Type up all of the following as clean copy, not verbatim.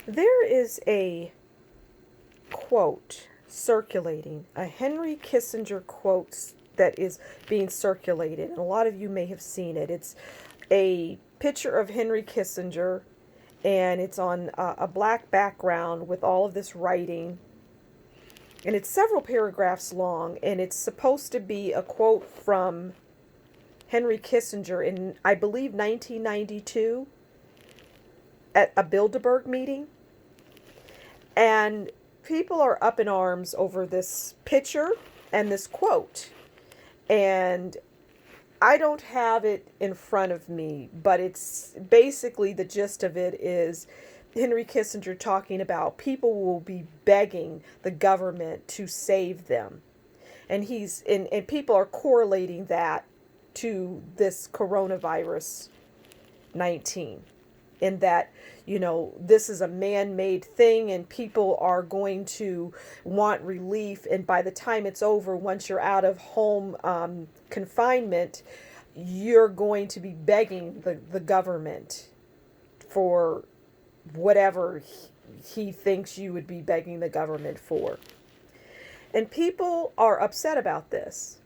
There is a quote circulating, a Henry Kissinger quote that is being circulated, and a lot of you may have seen it. It's a picture of Henry Kissinger, and it's on a black background with all of this writing, and it's several paragraphs long, and it's supposed to be a quote from Henry Kissinger in, I believe, 1992 at a Bilderberg meeting. And people are up in arms over this picture and this quote. And I don't have it in front of me, but it's basically, the gist of it is Henry Kissinger talking about people will be begging the government to save them. And people are correlating that to this coronavirus 19, in that, this is a man-made thing and people are going to want relief, and by the time it's over, once you're out of home confinement, you're going to be begging the government for whatever he thinks you would be begging the government for. And people are upset about this.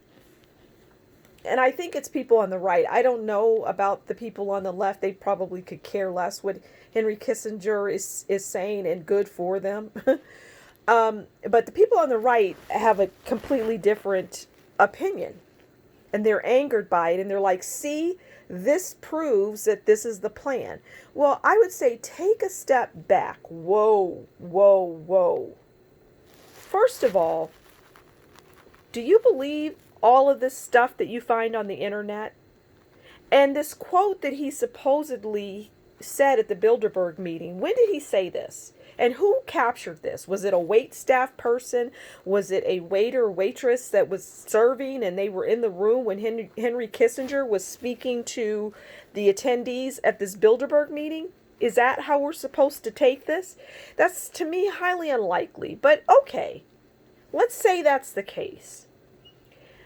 And I think it's people on the right. I don't know about the people on the left. They probably could care less what Henry Kissinger is saying, and good for them. But the people on the right have a completely different opinion. And they're angered by it. And they're like, see, this proves that this is the plan. Well, I would say take a step back. Whoa, whoa, whoa. First of all, do you believe all of this stuff that you find on the internet? And this quote that he supposedly said at the Bilderberg meeting, when did he say this? And who captured this? Was it a wait staff person? Was it a waiter or waitress that was serving and they were in the room when Henry Kissinger was speaking to the attendees at this Bilderberg meeting? Is that how we're supposed to take this? That's, to me, highly unlikely. But okay, let's say that's the case.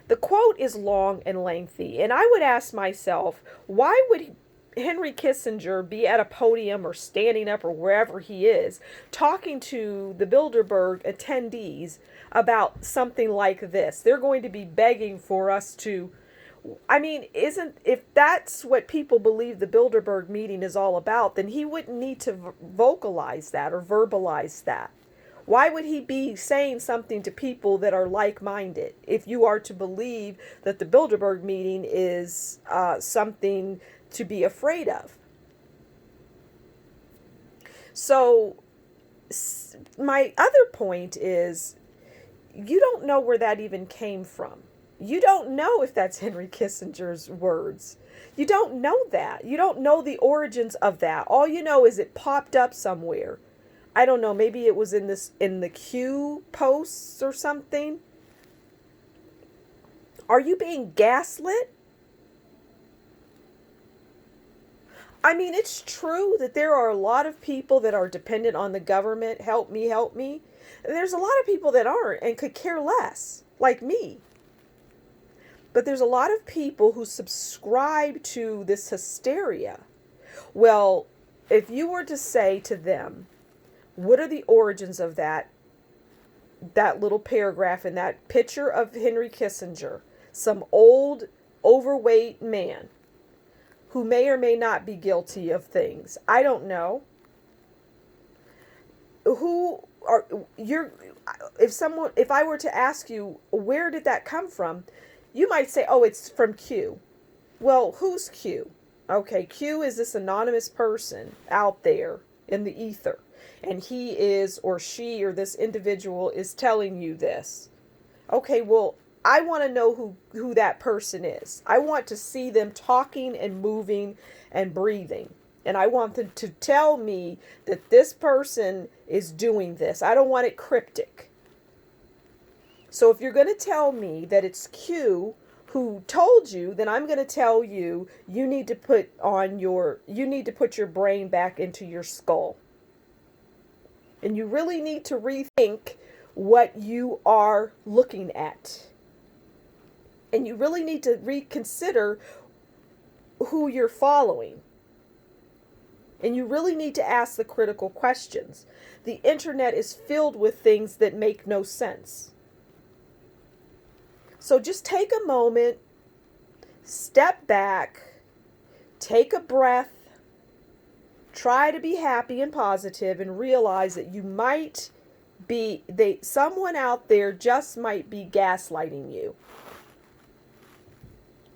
The quote is long and lengthy, and I would ask myself, why would Henry Kissinger be at a podium or standing up or wherever he is, talking to the Bilderberg attendees about something like this? They're going to be begging for us to, if that's what people believe the Bilderberg meeting is all about, then he wouldn't need to vocalize that or verbalize that. Why would he be saying something to people that are like-minded if you are to believe that the Bilderberg meeting is something to be afraid of? So my other point is, you don't know where that even came from. You don't know if that's Henry Kissinger's words. You don't know that. You don't know the origins of that. All you know is it popped up somewhere. I don't know, maybe it was in the Q posts or something. Are you being gaslit? It's true that there are a lot of people that are dependent on the government. Help me, help me. And there's a lot of people that aren't and could care less, like me. But there's a lot of people who subscribe to this hysteria. Well, if you were to say to them, what are the origins of that little paragraph in that picture of Henry Kissinger? Some old, overweight man who may or may not be guilty of things. I don't know. If I were to ask you, where did that come from? You might say, oh, it's from Q. Well, who's Q? Okay, Q is this anonymous person out there in the ether. And he is, or she, or this individual is telling you this. Okay, well, I want to know who that person is. I want to see them talking and moving and breathing. And I want them to tell me that this person is doing this. I don't want it cryptic. So if you're going to tell me that it's Q who told you, then I'm going to tell you, you need to put your brain back into your skull. And you really need to rethink what you are looking at. And you really need to reconsider who you're following. And you really need to ask the critical questions. The internet is filled with things that make no sense. So just take a moment, step back, take a breath, try to be happy and positive, and realize that you might be, someone out there just might be gaslighting you.